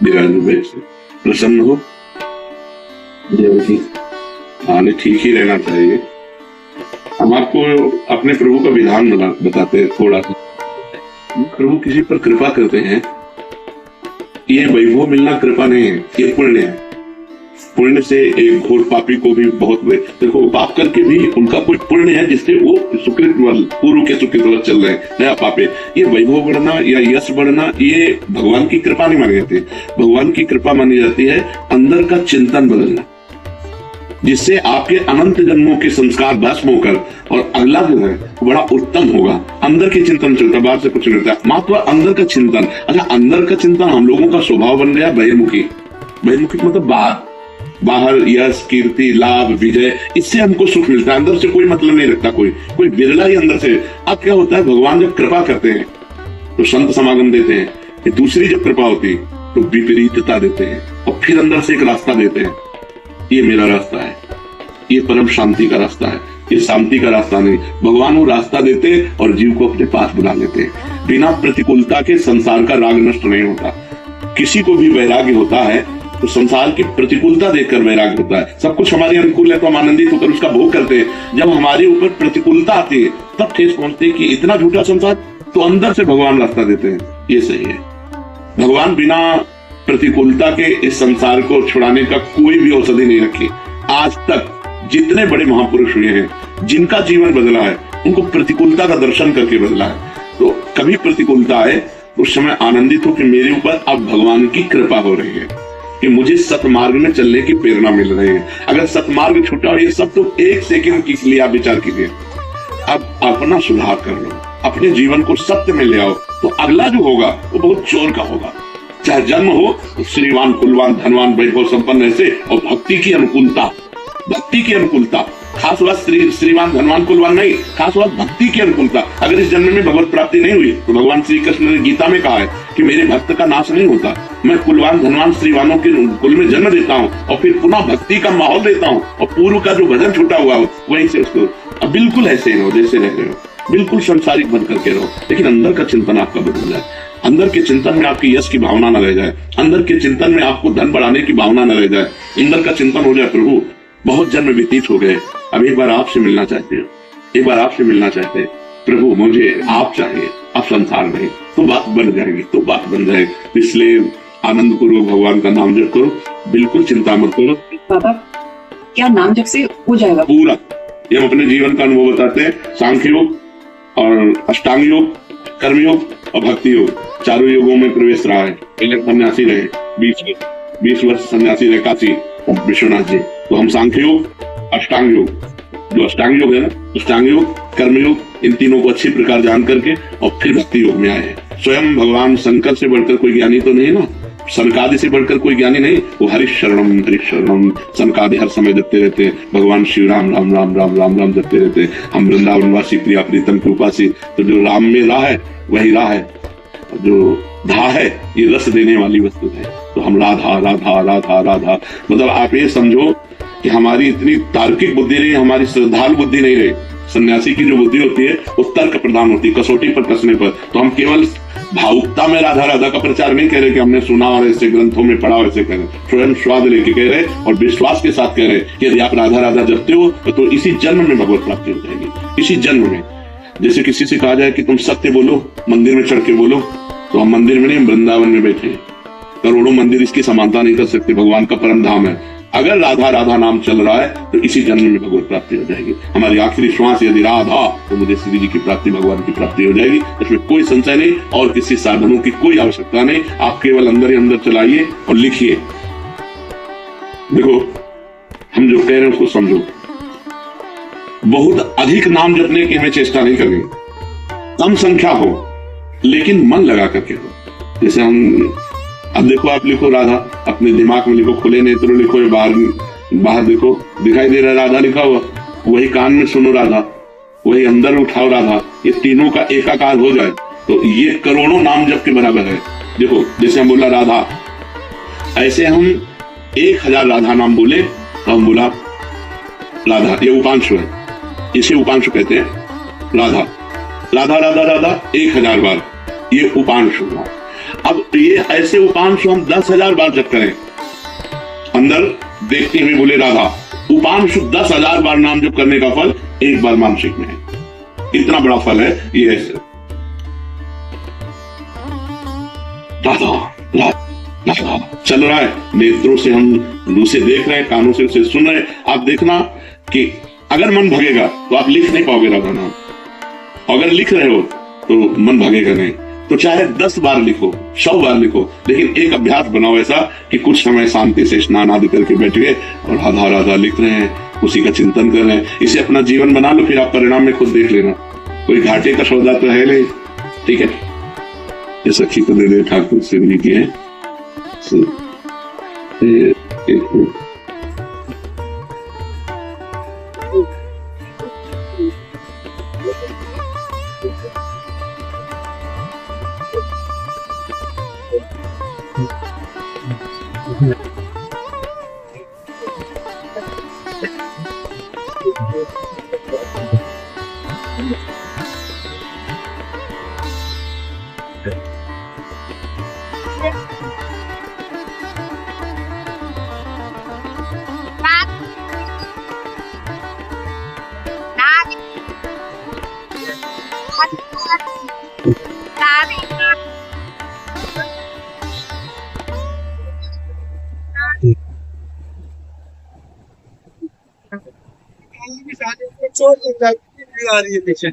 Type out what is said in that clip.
विराज से प्रसन्न हो। आने ठीक ही रहना चाहिए। हम आपको अपने प्रभु का विधान बताते हैं थोड़ा सा। प्रभु किसी पर कृपा करते हैं, ये वैभव मिलना कृपा नहीं है, ये पुण्य है। पुण्य से एक घोर पापी को भी बहुत देखो पाप करके भी उनका कोई पुण्य है जिससे वो सुकृत पूर्व के सुकृत वल चल रहे हैं, नया पापे। ये वैभव बढ़ना या यश बढ़ना ये भगवान की कृपा नहीं मानी जाती। भगवान की कृपा मानी जाती है अंदर का चिंतन बदलना, जिससे आपके अनंत जन्मों के संस्कार भस्म होकर और अगला जो है बड़ा उत्तम होगा। अंदर के चिंतन चलता, बाहर से कुछ नहीं होता। मात्र अंदर का चिंतन। अच्छा, अंदर का चिंतन हम लोगों का स्वभाव बन गया बहिर्मुखी। बहिर्मुखी मतलब बाहर यश, कीर्ति, लाभ, विजय, इससे हमको सुख मिलता है। अंदर से कोई मतलब नहीं रखता, कोई बिरला ही अंदर से। अब क्या होता है, भगवान जब कृपा करते हैं तो संत समागम देते हैं। दूसरी जब कृपा होती तो विपरीतता देते हैं और फिर अंदर से एक रास्ता देते हैं। ये मेरा रास्ता है, ये परम शांति का रास्ता है, ये शांति का रास्ता नहीं। भगवान वो रास्ता देते और जीव को अपने पास बुला लेते हैं। बिना प्रतिकूलता के संसार का राग नष्ट नहीं होता। किसी को भी वैराग्य होता है तो संसार की प्रतिकूलता देखकर वैराग्य होता है। सब कुछ हमारे अनुकूल है तो हम आनंदित होकर उसका भोग करते हैं। जब हमारे ऊपर प्रतिकूलता आती है तब ठेस पहुंचती है कि इतना झूठा संसार, तो अंदर से भगवान रास्ता देते हैं। ये सही है। भगवान बिना प्रतिकूलता के इस संसार को छुड़ाने का कोई भी औषधि नहीं रखी। आज तक जितने बड़े महापुरुष हुए हैं, जिनका जीवन बदला है, उनको प्रतिकूलता का दर्शन करके बदला है। तो कभी प्रतिकूलता आए तो उस समय आनंदित हो कि मेरे ऊपर अब भगवान की कृपा हो रही है कि मुझे सतमार्ग में चलने की प्रेरणा मिल रही है। अगर सतमार्ग छूटा हो, ये सब तो एक सेकंड के लिए आप विचार कीजिए। अब अपना सुधार कर लो, अपने जीवन को सत्य में ले आओ, तो अगला जो होगा वो बहुत जोर का होगा। चाहे जन्म हो तो श्रीवान, कुलवान, धनवान, वैभव संपन्न ऐसे, और भक्ति की अनुकूलता, भक्ति की अनुकूलता। खास बात श्रीवान, धनवान, कुलवान नहीं, खास बात भक्ति की अनुकूलता। अगर इस जन्म में भगवत प्राप्ति नहीं हुई तो भगवान श्री कृष्ण ने गीता में कहा है कि मेरे भक्त का नाश नहीं होता। मैं कुलवान, धनवान, श्रीवानों के कुल में जन्म देता हूँ और फिर पुनः भक्ति का माहौल देता हूँ, और पूर्व का जो भजन छूटा हुआ हो वहीं से उसको अब बिल्कुल ऐसे रहो जैसे रह रहे हो, बिल्कुल संसारिक बन करके रहो, लेकिन अंदर का चिंतन आपका बदल जाए। अंदर के चिंतन में आपकी यश की भावना न रह जाए, अंदर के चिंतन में आपको धन बढ़ाने की भावना न रह जाए। अंदर का चिंतन हो जाए, प्रभु बहुत जन्म व्यतीत हो गए, अब एक बार आपसे मिलना चाहते हो, एक बार आपसे मिलना चाहते हैं प्रभु, मुझे आप चाहिए, आप संसार नहीं। तो बात बन जाएगी, तो बात बन जाएगी। इसलिए आनंद पूर्वक भगवान का नाम जप करो, बिल्कुल चिंता मत करो। बाबा, क्या नाम जप से हो जाएगा पूरा? ये हम अपने जीवन का अनुभव बताते हैं। सांख्य योग और अष्टांग योग, कर्मयोग और भक्ति योग, चारों योगों में प्रवेश रहा है। पहले सन्यासी रहे, 20 वर्ष सन्यासी रहे काशी विश्वनाथ जी। तो हम सांख्य योग, अष्टांग योग, जो अष्टांग योग है ना, अष्टांग योग, कर्मयोग, इन तीनों को अच्छी प्रकार जान करके और फिर भक्ति योग में आए हैं। स्वयं भगवान शंकर से बढ़कर कोई ज्ञानी तो नहीं ना, सनकादि से बढ़कर कोई ज्ञानी नहीं। वो हरिशरणम सनकादि हर समय जपते रहते हैं। भगवान शिव राम राम राम राम राम राम जपते रहते हैं। हम वृंदावनवासी प्रिया प्रीतम के उपासी, तो जो राम में राह है वही राह है, जो धा है ये रस देने वाली वस्तु है। तो हम राधा राधा राधा राधा, मतलब आप ये समझो कि हमारी इतनी तार्किक बुद्धि नहीं, हमारी श्रद्धालु बुद्धि नहीं रही। सन्यासी की जो बुद्धि होती है वो तर्क प्रधान होती है, कसौटी पर कसने पर। तो हम केवल भावुकता में राधा राधा का प्रचार नहीं कह रहे कि हमने सुना और ऐसे ग्रंथों में पढ़ा वैसे कह रहे, स्वयं स्वाद लेके कह रहे और विश्वास के साथ कह रहे कि यदि आप राधा राधा जपते हो तो इसी जन्म में भगवत प्राप्ति हो जाएगी, इसी जन्म में। जैसे किसी से कहा जाए कि तुम सत्य बोलो, मंदिर में चढ़ के बोलो, तो हम मंदिर में नहीं, वृंदावन में बैठे हैं। करोड़ों मंदिर इसकी समानता नहीं कर सकते, भगवान का परम धाम है। अगर राधा राधा नाम चल रहा है तो इसी जन्म में भगवत प्राप्ति हो जाएगी। हमारी आखिरी श्वास यदि राधा, तो मुझे श्री जी की प्राप्ति, भगवान की प्राप्ति हो जाएगी। इसमें कोई संशय नहीं और किसी साधनों की कोई आवश्यकता नहीं। आप केवल अंदर ही अंदर चलाइए और लिखिए। देखो, हम जो कह रहे हैं उसको समझो। बहुत अधिक नाम जपने की हमें चेष्टा नहीं करनी, कम संख्या हो लेकिन मन लगा करके हो। जैसे हम अब देखो, आप लिखो राधा, अपने दिमाग में लिखो, खुले नेत्रों लिखो, बाहर देखो, दिखाई दे रहा है राधा लिखा हुआ, वही कान में सुनो राधा, वही अंदर उठाओ राधा, ये तीनों का एकाकार हो जाए तो ये करोड़ों नाम जप के बराबर है। देखो, जैसे हम बोला राधा, ऐसे हम 1000 राधा नाम बोले तो हम बोला राधा, ये उपांशु है, इसे उपांशु कहते हैं। राधा राधा राधा राधा 1000 बार, ये उपांश हुआ। अब ये ऐसे उपांश हम 10,000 बार जप करें, अंदर देखते हुए बोले राधा, उपांश 10,000 बार नाम जप करने का फल एक बार मानसिक में है। इतना बड़ा फल है ये। ऐसे राधा राधा चल रहा है, नेत्रों से हम उसे देख रहे हैं, कानों से उसे सुन रहे हैं। आप देखना कि अगर मन भगेगा तो आप लिख नहीं पाओगे राधा नाम, अगर लिख रहे हो तो मन भागेगा नहीं। तो चाहे 10 बार लिखो, 100 बार लिखो, लेकिन एक अभ्यास बनाओ ऐसा कि कुछ समय शांति से स्नान आदि करके बैठिए और राधा राधा लिख रहे हैं, उसी का चिंतन कर रहे हैं। इसे अपना जीवन बना लो, फिर आप परिणाम में खुद देख लेना। कोई घाटे का सौदा तो है नहीं, ठीक है। ये सखी को दे दे, ठाकुर से भी किए। चोट लग रही है पीछे।